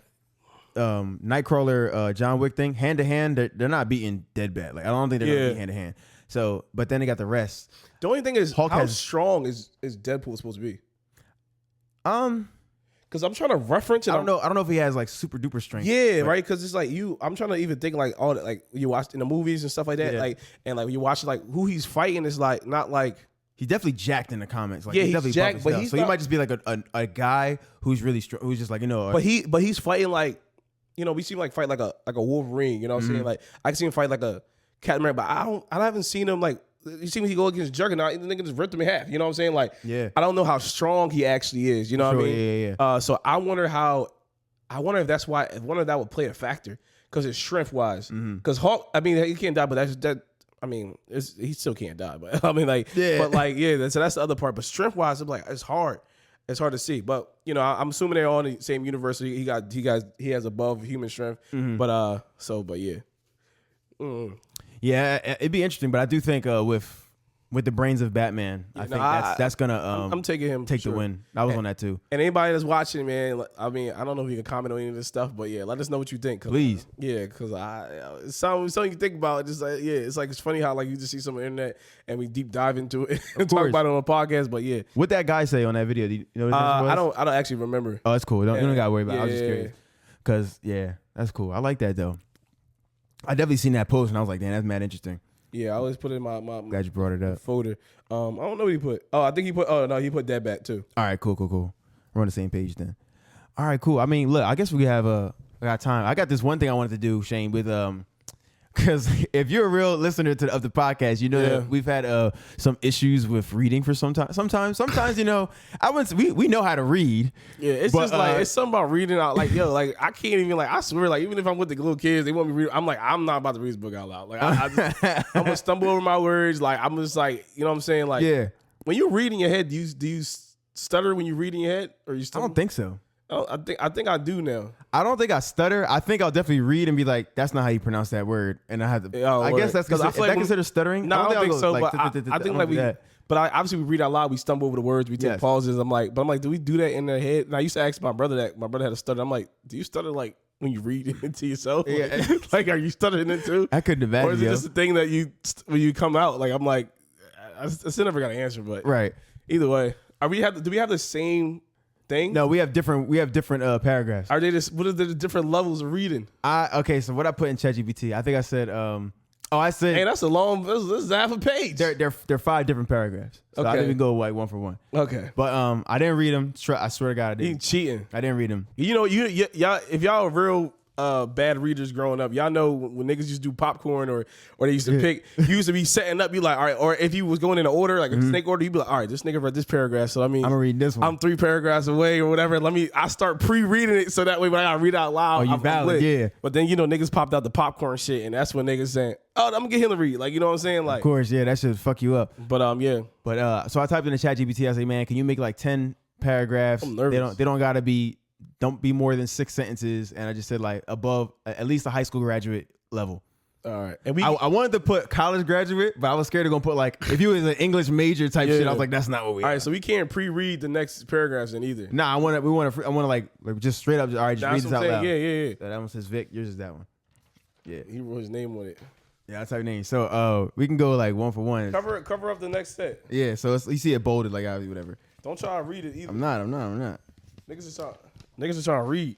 Nightcrawler, John Wick thing, hand to hand, they're not beating Dead Bat. Like I don't think they're gonna beat hand to hand. So, but then they got the rest. The only thing is, how strong is Deadpool supposed to be? Because I'm trying to reference it. I don't know if he has like super duper strength. Yeah, right. Because it's like I'm trying to even think like all that, like you watch in the movies and stuff like that. Like and like when you watch like who he's fighting is like not like. He's definitely jacked in the comics. Like, he's definitely jacked, but he might just be like a guy who's really strong, who's just like But he's fighting like, we see him like fight like a Wolverine. You know what I'm saying? Like I can see him fight like a Captain America, but I haven't seen him like. You see when he go against Juggernaut, the nigga just ripped him in half. You know what I'm saying? Like, I don't know how strong he actually is. You know what I mean? Yeah. So I wonder if that's why. I wonder if that would play a factor because it's strength wise. Because Hulk, I mean, he can't die, but that. I mean, he still can't die, but I mean, like, but like, so that's the other part. But strength wise, I'm like, it's hard. it's hard to see. But I'm assuming they're all in the same university. He has above human strength. But yeah. Yeah, it'd be interesting, but I do think with the brains of Batman, I think that's gonna I'm taking him take the win. I was on that too. And anybody that's watching, man, I mean, I don't know if you can comment on any of this stuff, but yeah, let us know what you think. Please. Yeah, because it's something you think about. Just like, it's funny how like you just see some on the internet and we deep dive into it and talk about it on a podcast. But yeah, what that guy say on that video? Do you know what I don't actually remember. Oh, that's cool. You don't gotta worry about it. I was just curious. Because that's cool. I like that though. I definitely seen that post and I was like, damn, that's mad interesting. Yeah, I always put it in my glad you brought it up folder. I don't know what he put. Oh, I think he put. Oh no, he put that back too. All right, cool. We're on the same page then. All right, cool. I mean, look, I guess we have got time. I got this one thing I wanted to do, Shane, with because if you're a real listener of the podcast, you know that we've had some issues with reading for sometimes, I wouldn't. We know how to read. Yeah, it's just like it's something about reading out. Like like I can't even I swear even if I'm with the little kids, they want me to read. I'm like I'm not about to read this book out loud. Like I'm gonna stumble over my words. Like I'm just like what I'm saying. Like when you read in your head, do you stutter when you read in your head or you? I don't think so. Oh, I think I do now. I don't think I stutter. I think I'll definitely read and be like, "That's not how you pronounce that word," and I have to. I guess that's because I feel like considered stuttering. No, I don't think so. But I think like we. But obviously we read out loud. We stumble over the words. We take pauses. I'm like, do we do that in the head? And I used to ask my brother that. My brother had a stutter. I'm like, do you stutter like when you read it to yourself? Yeah. Like, are you stuttering it too? I couldn't imagine. Or is it just a thing that when you come out? Like I'm like, I still never got an answer. But right. Either way, do we have the same thing? No, we have different paragraphs. Are they just what are the different levels of reading? Okay, so what I put in ChatGPT, I think I said I said, hey, that's a long. This is half a page. They're 5 different paragraphs. So I didn't even go like one for one. Okay, but I didn't read them. I swear to God, I didn't. You cheating? I didn't read them. Y'all, if y'all are real bad readers growing up, y'all know when niggas used to do popcorn or they used to pick, you used to be setting up, you like, all right, or if you was going in an order, like a snake order, you'd be like, all right, this nigga read this paragraph, so I mean, I'm gonna read this one. I'm 3 paragraphs away or whatever. I start pre-reading it so that way when I gotta read out loud, you valid, yeah. But then niggas popped out the popcorn shit, and that's when niggas saying, oh, I'm gonna get him to read, like you know what I'm saying, like. Of course, yeah, that should fuck you up. But yeah. But so I typed in the ChatGPT. I say, man, can you make like 10 paragraphs? I'm nervous. They don't gotta be. Don't be more than 6 sentences, and I just said like above at least a high school graduate level. All right, and I wanted to put college graduate, but I was scared of gonna put like if you was an English major type shit. I was like, that's not what we. All right, so we can't pre-read the next paragraphs in either. Nah, I want to like just straight up. All right, just read this out loud. Yeah. That one says Vic. Yours is that one. Yeah, he wrote his name on it. Yeah, that's our name. So we can go like one for one. Cover up the next set. Yeah, so you see it bolded like whatever. Don't try to read it either. I'm not. Niggas are trying to read.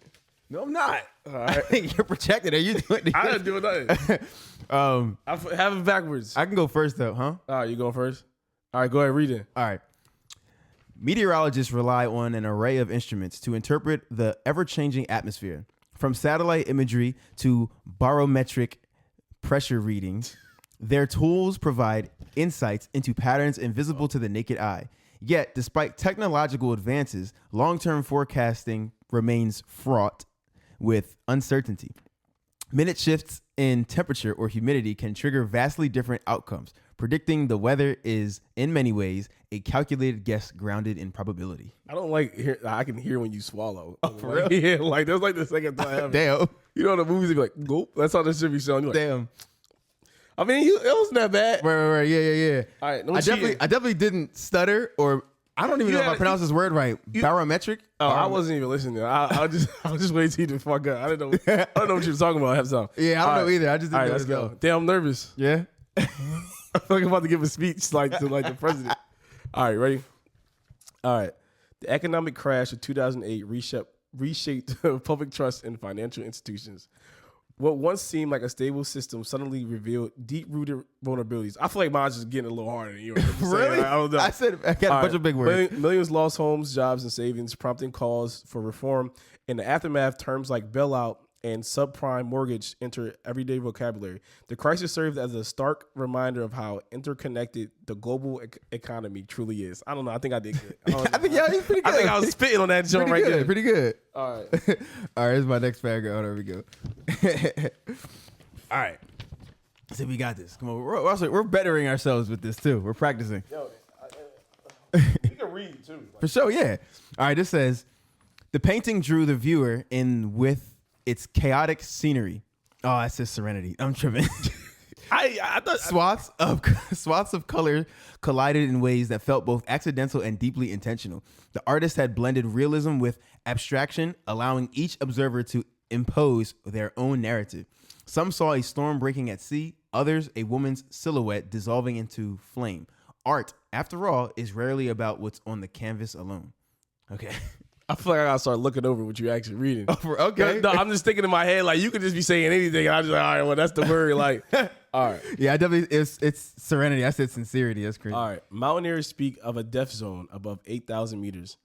No, I'm not. All right. You're projected. Are you doing it? I didn't do nothing. I have it backwards. I can go first though, huh? All right, you going first? All right, go ahead, read it. All right. Meteorologists rely on an array of instruments to interpret the ever-changing atmosphere, from satellite imagery to barometric pressure readings. Their tools provide insights into patterns invisible to the naked eye. Yet, despite technological advances, long-term forecasting remains fraught with uncertainty. Minute shifts in temperature or humidity can trigger vastly different outcomes. Predicting the weather is, in many ways, a calculated guess grounded in probability. I don't like I can hear when you swallow. Oh, for real? Yeah, like that's like the second time. Damn. You know the movies, they be like, gulp. That's how this should be shown. Like, damn. I mean, it wasn't that bad. Right. Yeah. All right, I definitely didn't stutter, or I don't even know if I pronounced this word right. Barometric. Oh, I wasn't even listening. I was just waiting till you to fuck up. I didn't know. I don't know what you were talking about half the time. Yeah, I don't know either. I just didn't know. Let's go. Damn, I'm nervous. Yeah. I feel like I'm about to give a speech to the president. All right, ready? All right. The economic crash of 2008 reshaped public trust in financial institutions. What once seemed like a stable system suddenly revealed deep-rooted vulnerabilities. I feel like mine's just getting a little harder than yours. Really? I don't know. I got a bunch of big words. Millions lost homes, jobs, and savings, prompting calls for reform. In the aftermath, terms like bailout and subprime mortgage enter everyday vocabulary. The crisis served as a stark reminder of how interconnected the global economy truly is. I don't know. I think I did good. He's pretty good. I think I was spitting on that joint right there. Pretty good. All right. All right, here's my next paragraph. There we go. All right. So we got this. Come on. We're bettering ourselves with this too. We're practicing. Yo, you can read too. For sure, yeah. All right, this says, the painting drew the viewer in with its chaotic scenery. Oh, that says Serenity. I'm tripping. I thought Swaths of color collided in ways that felt both accidental and deeply intentional. The artist had blended realism with abstraction, allowing each observer to impose their own narrative. Some saw a storm breaking at sea, others a woman's silhouette dissolving into flame. Art, after all, is rarely about what's on the canvas alone. Okay. I feel like I gotta start looking over what you're actually reading. Okay. No, I'm just thinking in my head, like, you could just be saying anything, and I'm just like, all right, well, that's the word. Like, all right. Yeah, I definitely, it's Serenity. I said Sincerity. That's crazy. All right. Mountaineers speak of a death zone above 8,000 meters.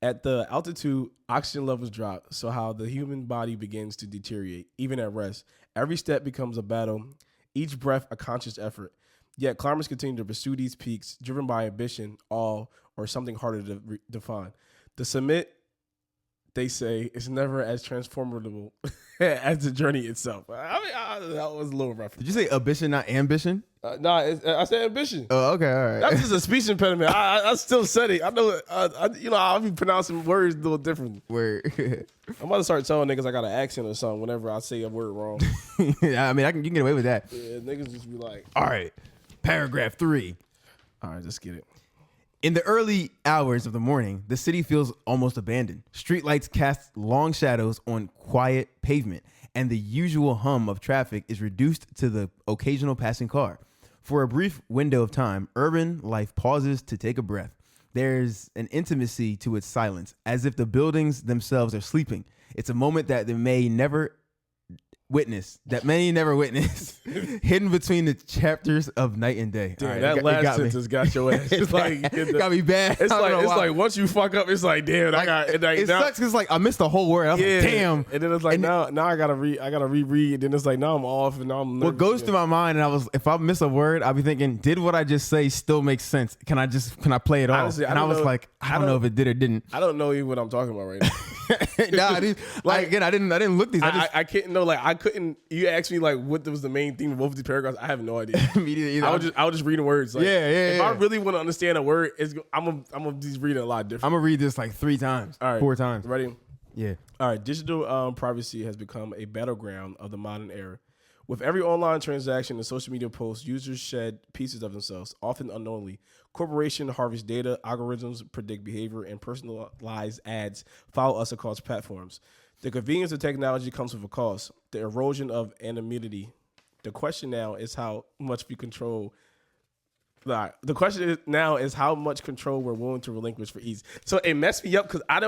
At the altitude, oxygen levels drop, so how the human body begins to deteriorate, even at rest. Every step becomes a battle, each breath a conscious effort. Yet climbers continue to pursue these peaks, driven by ambition, awe, or something harder to define. The summit, they say, is never as transformable as the journey itself. I mean, that was a little rough. Did you say ambition, not ambition? I said ambition. Oh, okay, all right. That's just a speech impediment. I still said it. I know. I'll be pronouncing words a little different. Word. I'm about to start telling niggas I got an accent or something whenever I say a word wrong. Yeah, I mean, you can get away with that. Yeah, niggas just be like, All right, paragraph 3. all right, let's get it. In the early hours of the morning, the city feels almost abandoned. Streetlights cast long shadows on quiet pavement, and the usual hum of traffic is reduced to the occasional passing car. For a brief window of time, urban life pauses to take a breath. There's an intimacy to its silence, as if the buildings themselves are sleeping. It's a moment that many never witness, hidden between the chapters of night and day. Damn, All right, that last sentence got your ass. It's like got me bad. It's like once you fuck up, it's like damn. Like, it now, sucks because like I missed the whole word. I was like, damn. And then it's like now I gotta reread. And then it's like now I'm off and now I'm nervous. What goes through my mind, and if I miss a word, I'll be thinking, did what I just say still make sense? Can I play it off? Honestly, and I was like, I don't know if it did or didn't. I don't know even what I'm talking about right now. Again, I didn't look these. I couldn't know. Like I couldn't. You asked me like what was the main theme of both of these paragraphs. I have no idea. Me neither. I was just reading words. Like, If I really want to understand a word, I'm gonna just read it a lot different. I'm gonna read this like 3 times, All right, 4 times. Ready? Yeah. All right. Digital privacy has become a battleground of the modern era. With every online transaction and social media post, users shed pieces of themselves, often unknowingly. Corporations harvest data, algorithms predict behavior, and personalized ads follow us across platforms. The convenience of technology comes with a cost, the erosion of anonymity. The question now is how much we control. The question now is how much control we're willing to relinquish for ease. So it messed me up because I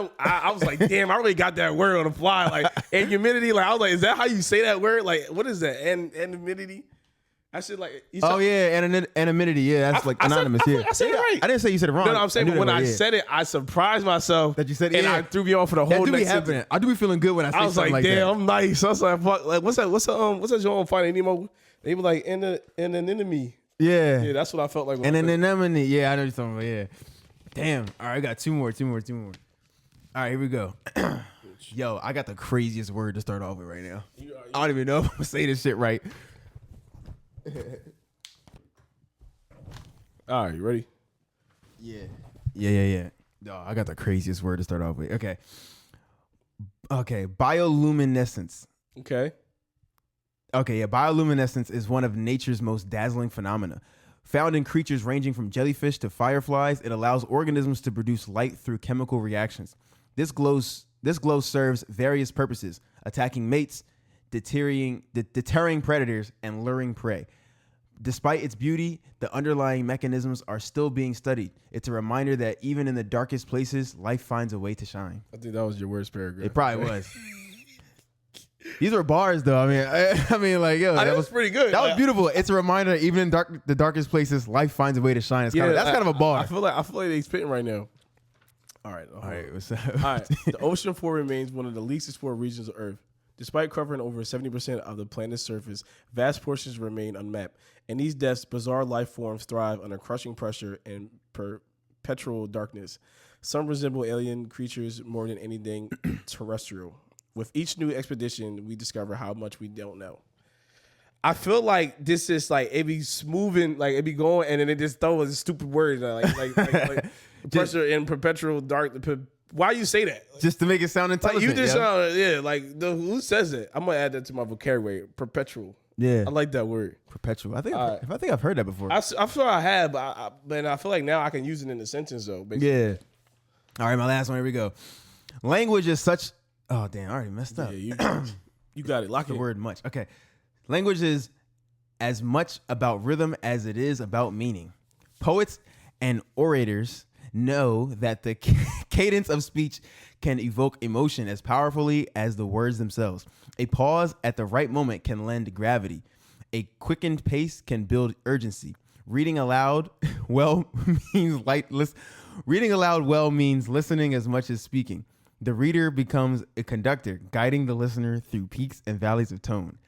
was like, damn, I really got that word on the fly. Like anonymity, like I was like, is that how you say that word? Like, what is that? Anonymity? I said like. Anonymity. Yeah, that's anonymous. I said it right. I didn't say you said it wrong. No, I'm saying when I said it, I surprised myself that you said it, and I threw me off for the whole next sentence. I do be feeling good when I say something like that. I was like, damn, I'm nice. I was like, fuck, like what's that? What's that John Finding Nemo? They were like an enemy. Yeah, that's what I felt like. And an anemone. Yeah, I know what you're talking about. Yeah. Damn. All right, I got two more. All right, here we go. Yo, I got the craziest word to start off with right now. I don't even know if I'm gonna say this shit right. All right, you ready? Yeah. No, I got the craziest word to start off with. Okay, bioluminescence. Okay, yeah, bioluminescence is one of nature's most dazzling phenomena. Found in creatures ranging from jellyfish to fireflies, it allows organisms to produce light through chemical reactions. This glow serves various purposes: attacking mates, deterring predators, and luring prey. Despite its beauty, the underlying mechanisms are still being studied. It's a reminder that even in the darkest places, life finds a way to shine. I think that was your worst paragraph. It probably was. These were bars, though. I mean, like, yo, that was pretty good. That was beautiful. It's a reminder, even in the darkest places, life finds a way to shine. That's kind of a bar. I feel like they're spitting right now. All right. What's up? All right. The ocean floor remains one of the least explored regions of Earth. Despite covering over 70% of the planet's surface, vast portions remain unmapped. In these depths, bizarre life forms thrive under crushing pressure and perpetual darkness. Some resemble alien creatures more than anything terrestrial. With each new expedition, we discover how much we don't know. I feel like this is like it be smoothing, like it be going, and then it just throws a stupid word. Pressure in perpetual dark. Why you say that? Just to make it sound Like intelligent. you just who says it? I'm gonna add that to my vocabulary. Perpetual. Yeah. I like that word. Perpetual. I think I've heard that before. I feel I have, but I feel like now I can use it in a sentence though. Basically. Yeah. All right, my last one. Here we go. Language is such. Oh damn! I already messed up. Yeah, you got it. Lock The it. word much. Okay. Language is as much about rhythm as it is about meaning. Poets and orators know that the cadence of speech can evoke emotion as powerfully as the words themselves. A pause at the right moment can lend gravity. A quickened pace can build urgency. Reading aloud well means listening as much as speaking. The reader becomes a conductor, guiding the listener through peaks and valleys of tone.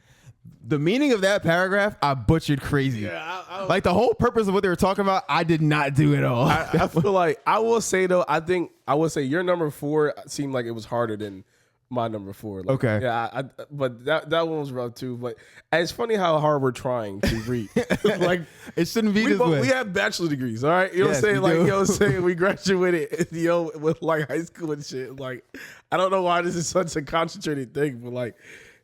The meaning of that paragraph, I butchered crazy. Yeah, like the whole purpose of what they were talking about, I did not do at all. I feel like I will say though. I will say your number 4 seemed like it was harder than my number 4. Like, Okay. Yeah, but that one was rough too. But it's funny how hard we're trying to read. Like It shouldn't be this way. we have bachelor degrees, all right. You know Yes, what I'm saying? we Like do. you know what I'm saying. We graduated, with like high school and shit. Like I don't know why this is such a concentrated thing, but like.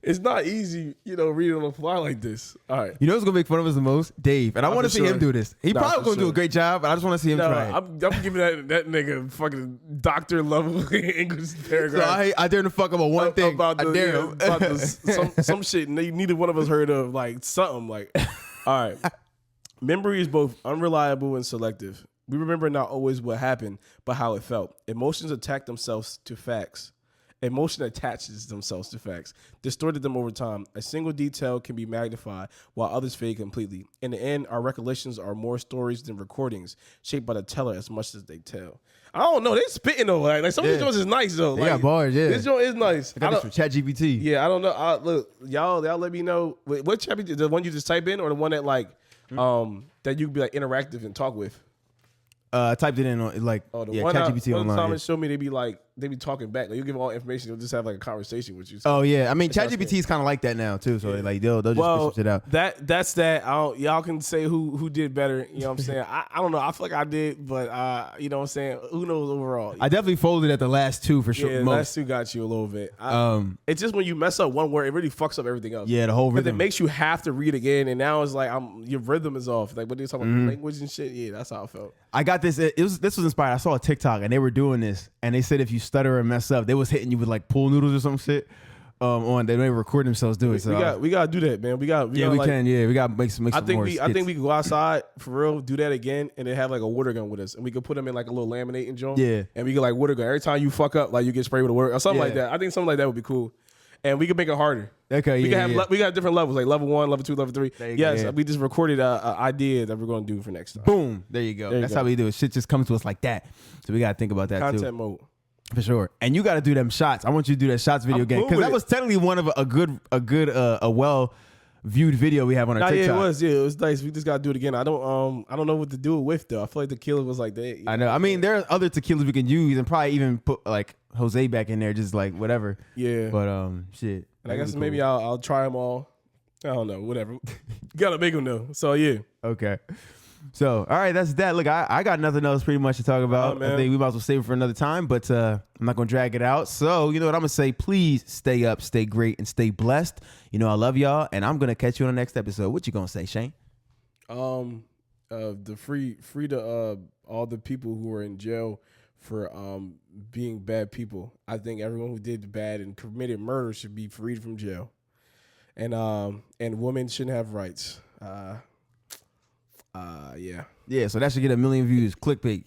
It's not easy, reading on the fly like this. All right. You know who's gonna make fun of us the most? Dave. And I want to for see sure. him do this. He Nah, probably for gonna do a sure. great job, but I just want to see him No, try it. I'm giving that nigga fucking doctor level English So paragraph. I dare to fuck him on one thing. About I dare him. some shit neither one of us heard of, like something like. All right. Memory is both unreliable and selective. We remember not always what happened, but how it felt. Emotions attaches themselves to facts, distorted them over time. A single detail can be magnified while others fade completely. In the end, our recollections are more stories than recordings, shaped by the teller as much as they tell. I don't know. They spitting though. Like some of these joints is nice though. They Like, got bars, yeah. This joint is nice. I got this from ChatGPT. Yeah, I don't know. Look, y'all let me know. What ChatGPT? The one you just type in, or the one that that you can be like interactive and talk with? I typed it in on ChatGPT online. Time Yeah. it showed me they be talking back. Like you give them all information, they'll just have like a conversation with you. Oh yeah, I mean sounds ChatGPT is kind of like that now too. So like they'll just push some shit out. That's that. Y'all can say who did better. You know what I'm saying? I don't know. I feel like I did, but you know what I'm saying? Who knows overall? I definitely folded at the last 2 for sure. Yeah, most. last 2 got you a little bit. It's just when you mess up one word, it really fucks up everything else. Yeah, the whole Because rhythm. it makes you have to read again, and now it's like your rhythm is off. Like when they talking about language and shit. Yeah, that's how I felt. I got this. This was inspired. I saw a TikTok and they were doing this, and they said if you stutter or mess up, they was hitting you with like pool noodles or some shit. They may record themselves do it. So We gotta do that, man. We got to make some I think more we could go outside for real, do that again, and then have like a water gun with us, and we could put them in like a little laminating joint. Yeah. And we could like water gun every time you fuck up, like you get sprayed with a water or something like Yeah. that. I think something like that would be cool, and we could make it harder. Okay, we yeah, can have we got different levels, like level 1, level 2, level 3. There you go, Yes, yeah. we just recorded a idea that we're gonna do for next time. Boom. There you go. There you That's go. how we do it. Shit just comes to us like that. So we got to think about that Content too. mode. For sure. And you got to do them shots. I want you to do that shots video I'm again. cool Because with that it. was technically one of a well viewed video we have on our Yeah, TikTok. it was nice. We just gotta do it again. I don't know what to do it with though. I feel like the killer was like that. I know. I mean, there are other tequilas we can use and probably even put like Jose back in there, just like whatever. Yeah. But shit. And I guess That'd be maybe cool. I'll try them all. I don't know, whatever. Gotta make them know. So yeah. Okay. So, all right, that's that. Look, I got nothing else pretty much to talk about. man. I think we might as well save it for another time, but I'm not going to drag it out. So, you know what I'm going to say? Please stay up, stay great, and stay blessed. You know, I love y'all, and I'm going to catch you on the next episode. What you going to say, Shane? The free to all the people who are in jail for being bad people. I think everyone who did bad and committed murder should be freed from jail. And women shouldn't have rights. Yeah. Yeah, so that should get 1 million views. Clickbait.